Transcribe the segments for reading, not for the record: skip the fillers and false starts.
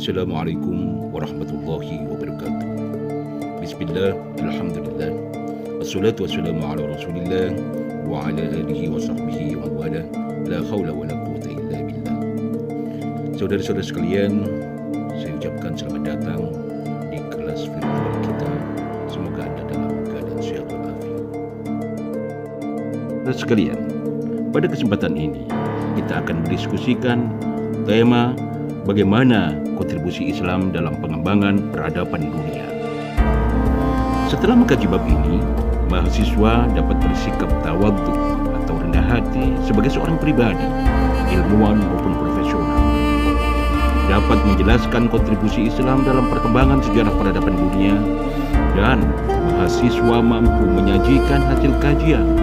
Assalamualaikum warahmatullahi wabarakatuh. Bismillah, alhamdulillah. Assalatu wassalamu ala rasulillah wa ala alihi wa sahbihi wa wala. La hawla wa la quwata illa billah. Saudara-saudara sekalian, saya ucapkan selamat datang di kelas virtual kita. Semoga Anda dalam keadaan sehat walafiat. Saudara sekalian, pada kesempatan ini kita akan mendiskusikan tema bagaimana kontribusi Islam dalam pengembangan peradaban dunia. Setelah mengkaji bab ini, mahasiswa dapat bersikap tawadhu atau rendah hati sebagai seorang pribadi, ilmuwan maupun profesional. Dapat menjelaskan kontribusi Islam dalam perkembangan sejarah peradaban dunia, dan mahasiswa mampu menyajikan hasil kajian,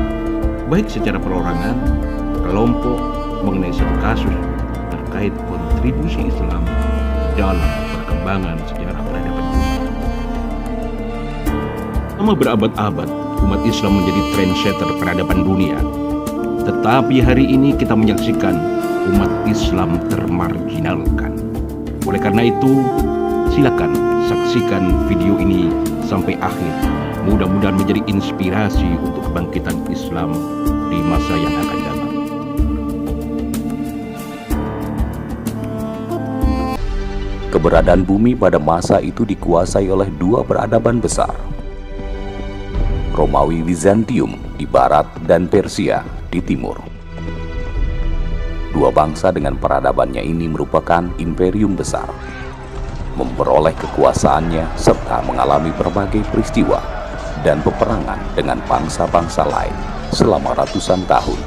baik secara perorangan, kelompok, mengenai satu kasus terkait kontribusi Islam dalam perkembangan sejarah peradaban dunia. Selama berabad-abad, umat Islam menjadi trendsetter peradaban dunia. Tetapi hari ini kita menyaksikan umat Islam termarginalkan. Oleh karena itu, silakan saksikan video ini sampai akhir. Mudah-mudahan menjadi inspirasi untuk kebangkitan Islam di masa yang akan datang. Keberadaan bumi pada masa itu dikuasai oleh dua peradaban besar, Romawi Bizantium di barat dan Persia di timur. Dua bangsa dengan peradabannya ini merupakan imperium besar, memperoleh kekuasaannya serta mengalami berbagai peristiwa dan peperangan dengan bangsa-bangsa lain selama ratusan tahun.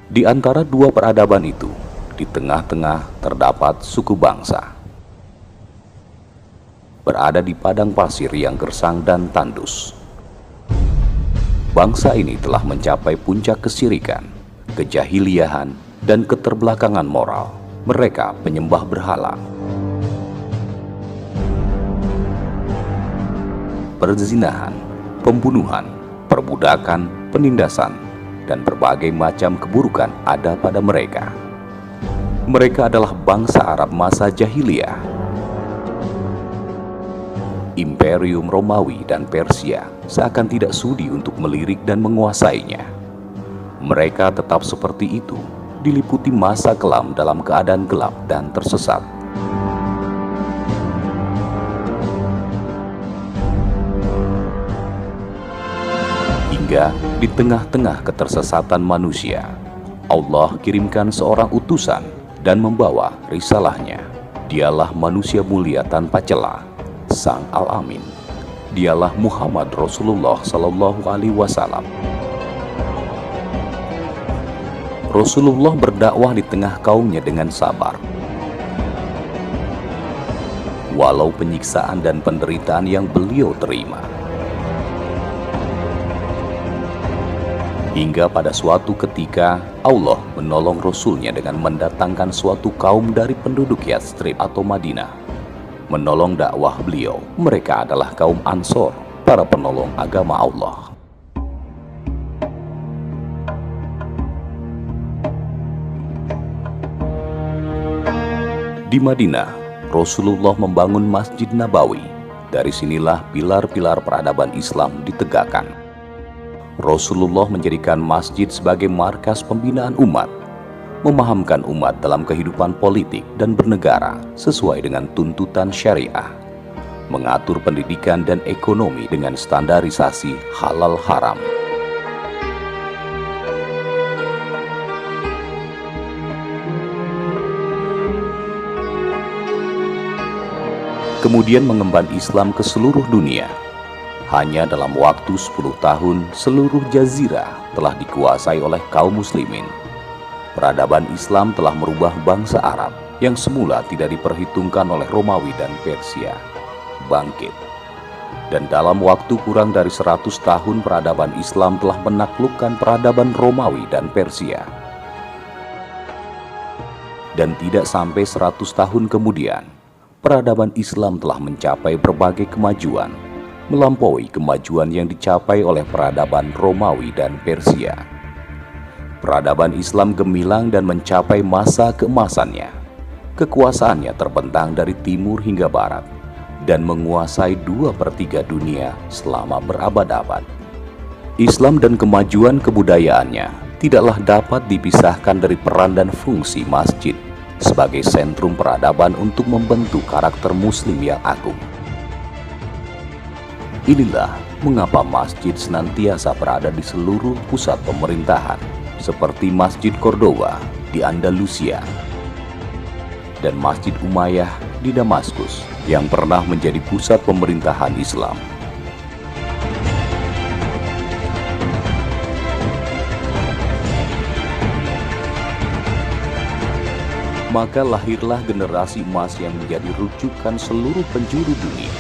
Di antara dua peradaban itu, di tengah-tengah terdapat suku bangsa. Berada di padang pasir yang gersang dan tandus. Bangsa ini telah mencapai puncak kesyirikan, kejahiliahan, dan keterbelakangan moral. Mereka penyembah berhala. Perzinahan, pembunuhan, perbudakan, penindasan, dan berbagai macam keburukan ada pada mereka. Mereka adalah bangsa Arab masa jahiliyah. Imperium Romawi dan Persia seakan tidak sudi untuk melirik dan menguasainya. Mereka tetap seperti itu, diliputi masa kelam dalam keadaan gelap dan tersesat. Hingga di tengah-tengah ketersesatan manusia, Allah kirimkan seorang utusan dan membawa risalahnya. Dialah manusia mulia tanpa celah, Sang Al-Amin. Dialah Muhammad Rasulullah Sallallahu Alaihi Wasallam. Rasulullah berdakwah di tengah kaumnya dengan sabar. Walau penyiksaan dan penderitaan yang beliau terima. Hingga pada suatu ketika Allah menolong Rasulnya dengan mendatangkan suatu kaum dari penduduk Yathrib atau Madinah, menolong dakwah beliau. Mereka adalah kaum Ansor, para penolong agama Allah. Di Madinah, Rasulullah membangun Masjid Nabawi. Dari sinilah pilar-pilar peradaban Islam ditegakkan. Rasulullah menjadikan masjid sebagai markas pembinaan umat, memahamkan umat dalam kehidupan politik dan bernegara sesuai dengan tuntutan syariah, mengatur pendidikan dan ekonomi dengan standarisasi halal haram. Kemudian mengemban Islam ke seluruh dunia. Hanya dalam waktu 10 tahun, seluruh jazirah telah dikuasai oleh kaum muslimin. Peradaban Islam telah merubah bangsa Arab yang semula tidak diperhitungkan oleh Romawi dan Persia bangkit. Dan dalam waktu kurang dari 100 tahun peradaban Islam telah menaklukkan peradaban Romawi dan Persia. Dan tidak sampai 100 tahun kemudian, peradaban Islam telah mencapai berbagai kemajuan, melampaui kemajuan yang dicapai oleh peradaban Romawi dan Persia. Peradaban Islam gemilang dan mencapai masa keemasannya. Kekuasaannya terbentang dari timur hingga barat dan menguasai 2/3 dunia selama berabad-abad. Islam dan kemajuan kebudayaannya tidaklah dapat dipisahkan dari peran dan fungsi masjid sebagai sentrum peradaban untuk membentuk karakter Muslim yang agung. Inilah mengapa masjid senantiasa berada di seluruh pusat pemerintahan, seperti Masjid Cordoba di Andalusia dan Masjid Umayyah di Damaskus yang pernah menjadi pusat pemerintahan Islam. Maka lahirlah generasi emas yang menjadi rujukan seluruh penjuru dunia.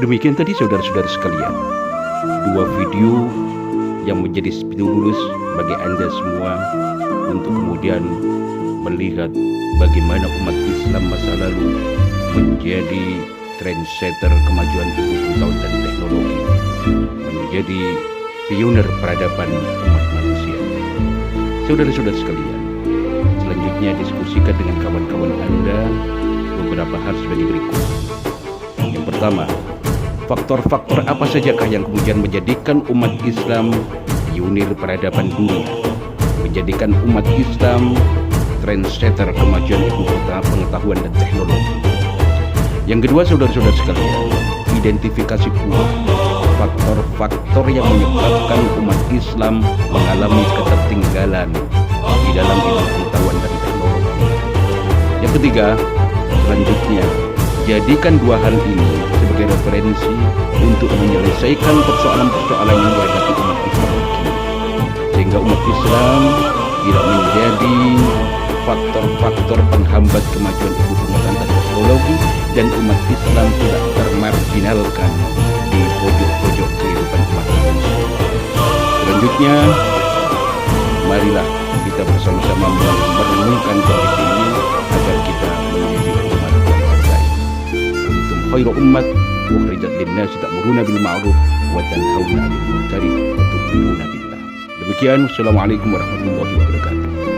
Demikian tadi saudara-saudara sekalian, dua video yang menjadi stimulus bagi Anda semua untuk kemudian melihat bagaimana umat Islam masa lalu menjadi trendsetter kemajuan ilmu pengetahuan dan teknologi, menjadi pioner peradaban umat manusia. Saudara-saudara sekalian, selanjutnya diskusikan dengan kawan-kawan Anda beberapa hal sebagai berikut. Yang pertama, faktor-faktor apa sajakah yang kemudian menjadikan umat Islam pionir peradaban dunia, menjadikan umat Islam trendsetter kemajuan ilmu pengetahuan dan teknologi. Yang kedua, saudara-saudara sekalian, identifikasi pula faktor-faktor yang menyebabkan umat Islam mengalami ketertinggalan di dalam ilmu pengetahuan dan teknologi. Yang ketiga, selanjutnya, jadikan dua hal ini sebagai referensi untuk menyelesaikan persoalan-persoalan yang dihadapi umat Islam, sehingga umat Islam tidak menjadi faktor-faktor penghambat kemajuan ilmu pengetahuan dan teknologi, dan umat Islam tidak termarginalkan di pojok-pojok kehidupan umat manusia. Selanjutnya, marilah kita bersama-sama merenungkan kondisi ini agar kita menjadi umat yang terbaik. Kuntum khairu ummat ukhrijat lin-nasi ta'muruna bil ma'ruf wa tanhauna 'anil munkari wa tu'minuna billah. Demikian, wassalamualaikum warahmatullahi wabarakatuh.